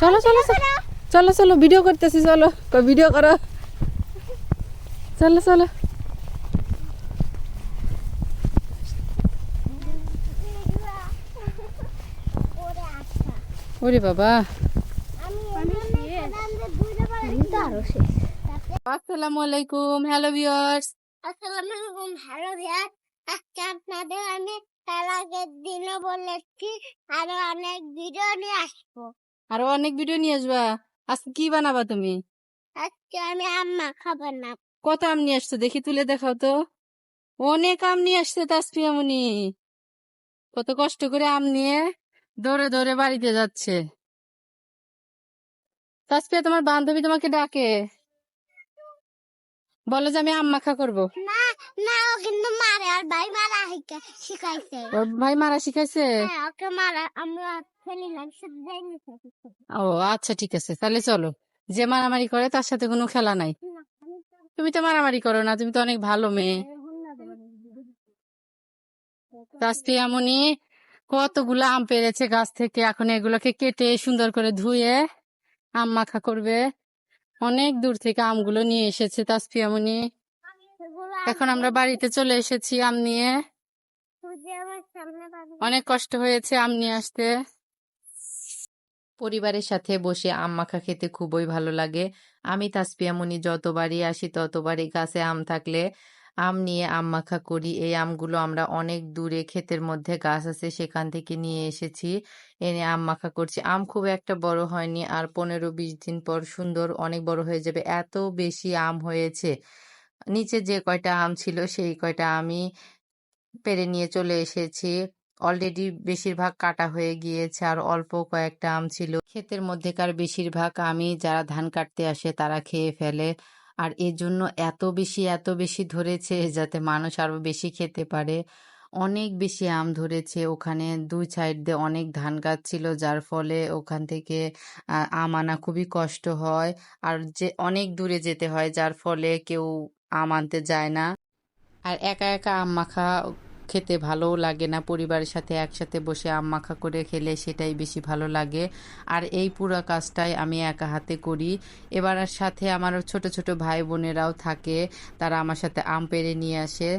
চলো চলো চলো চলো চলো ভিডিও করতেছি, চলো ভিডিও করো, চলো চলো। ওরে বাবা, আসসালামু আলাইকুম, হ্যালো ভিউয়ার্স। আসসালামু আলাইকুম, হ্যালো ভিউয়ার। আজকে আপনাদের আমি তার আগের দিনও বলেছি আরো অনেক ভিডিও নিয়ে আসবো। আরো অনেক ভিডিও নিয়ে আসবা। আজকে কি বানাবা তুমি? আজকে আমি আম্মা খাবার না। কত আম নিয়ে আসছো দেখি, তুলে দেখাও তো। অনেক আম নিয়ে আসছে তাসফিয়া মনি, কত কষ্ট করে আম নিয়ে দৌড়ে দৌড়ে বাড়িতে যাচ্ছে। তাসফিয়া, তোমার বান্ধবী তোমাকে ডাকে, বলো যে আমি আম মাখা করবো। না না, ও কিন্তু মারে, আর ভাই মারা শিখাইছে। ওর ভাই মারা শিখাইছে? হ্যাঁ, ওকে মারা আমরা খেলি না, শুধু যাইনি। ও আচ্ছা, ঠিক আছে, তাহলে চলো। যে মারামারি করে তার সাথে কোনো খেলা নাই। তুমি তো মারামারি করো না, তুমি তো অনেক ভালো মেয়ে। তাসফিয়া মনি কতগুলো আম পেরেছে গাছ থেকে, এখন এগুলোকে কেটে সুন্দর করে ধুয়ে আম মাখা করবে। অনেক দূর থেকে আমগুলো নিয়ে এসেছে তাসফিয়া মনি। এখন আমরা বাড়িতে চলে এসেছি আম নিয়ে। অনেক কষ্ট হয়েছে আম নিয়ে আসতে। পরিবারের সাথে বসে আম মাখা খেতে খুবই ভালো লাগে। আমি তাসফিয়া মনি যতবারই আসি ততবারই গাছে আম থাকলে আম নিয়ে আম মাখা করি। এই আমগুলো আমরা অনেক দূরে ক্ষেতের মধ্যে গাছ আছে সেখান থেকে নিয়ে এসেছি, এনে আম মাখা করছি। আম খুব একটা বড় হয়নি, আর 15-20 দিন পর সুন্দর অনেক বড় হয়ে যাবে, এত বেশি আম হয়েছে। নিচে যে কয়টা আম ছিল সেই কয়টা আমি পেড়ে নিয়ে চলে এসেছি। অলরেডি বেশিরভাগ কাটা হয়ে গিয়েছে, আর অল্প কয়েকটা আম ছিল। ক্ষেতের মধ্যেকার বেশিরভাগ আমই যারা ধান কাটতে আসে তারা খেয়ে ফেলে, আর এর জন্য এত বেশি ধরেছে যাতে মানুষ আরো বেশি খেতে পারে। অনেক বেশি আম ধরেছে, ওখানে দুই সাইড দিয়ে অনেক ধান গাছ ছিল, যার ফলে ওখান থেকে আম আনা খুবই কষ্ট হয়, আর যে অনেক দূরে যেতে হয়, যার ফলে কেউ আম আনতে যায় না। আর একা একা আম মাখা খেতে ভালোও লাগে না, পরিবারের সাথে একসাথে বসে আম মাখা করে খেলে সেটাই বেশি ভালো লাগে। আর এই পুরো কাজটাই আমি একা হাতে করি। এবার আর সাথে আমার ছোট ছোট ভাই বোনেরাও থাকে, তারা আমার সাথে আম পেড়ে নিয়ে আসে,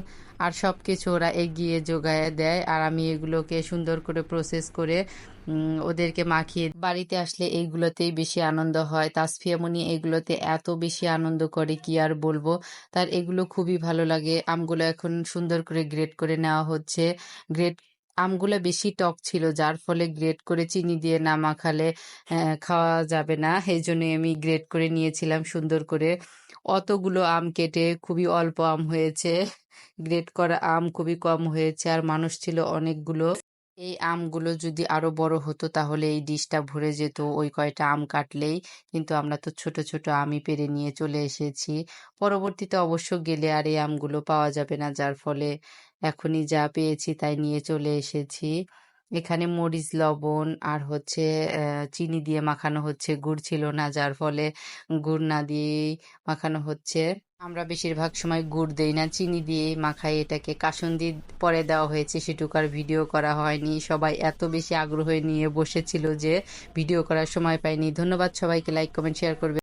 আর সব কিছু ওরা এগিয়ে যোগায় দেয়, আর আমি এগুলোকে সুন্দর করে প্রসেস করে ওদেরকে মাখিয়ে বাড়িতে আসলে এইগুলোতেই বেশি আনন্দ হয়। তাসফিয়া মনি এগুলোতে এত বেশি আনন্দ করে কি আর বলবো। তার এগুলো খুবই ভালো লাগে। আমগুলো এখন সুন্দর করে গ্রেট করে নেওয়া হচ্ছে। গ্রেট আমগুলো বেশি টক ছিল, যার ফলে গ্রেট করে চিনি দিয়ে না মাখালে খাওয়া যাবে না, এই জন্য আমি গ্রেট করে নিয়েছিলাম সুন্দর করে। অতগুলো আম কেটে খুবই অল্প আম হয়েছে, গ্রেট করা আম খুবই কম হয়েছে, আর মানুষ ছিল অনেকগুলো। এই আমগুলো যদি আরো বড় হতো তাহলে এই ডিশটা ভরে যেত ওই কয়টা আম কাটলেই, কিন্তু আমরা তো ছোট ছোট আমই পেড়ে নিয়ে চলে এসেছি। পরবর্তীতে অবশ্য গেলে আর এই আমগুলো পাওয়া যাবে না, যার ফলে এখনই যা পেয়েছি তাই নিয়ে চলে এসেছি। এখানে মরিচ লবণ আর হচ্ছে চিনি দিয়ে মাখানো হচ্ছে, গুড় ছিল না, যার ফলে গুড় না দিয়েই মাখানো হচ্ছে। আমরা বেশিরভাগ সময় গুড় দেই না, চিনি দিয়েই মাখাই এটাকে। কাসুন্দি পরে দেওয়া হয়েছে, সেটুকু আর ভিডিও করা হয়নি। সবাই এত বেশি আগ্রহ নিয়ে বসেছিল যে ভিডিও করার সময় পাইনি। ধন্যবাদ সবাইকে, লাইক কমেন্ট শেয়ার করবে।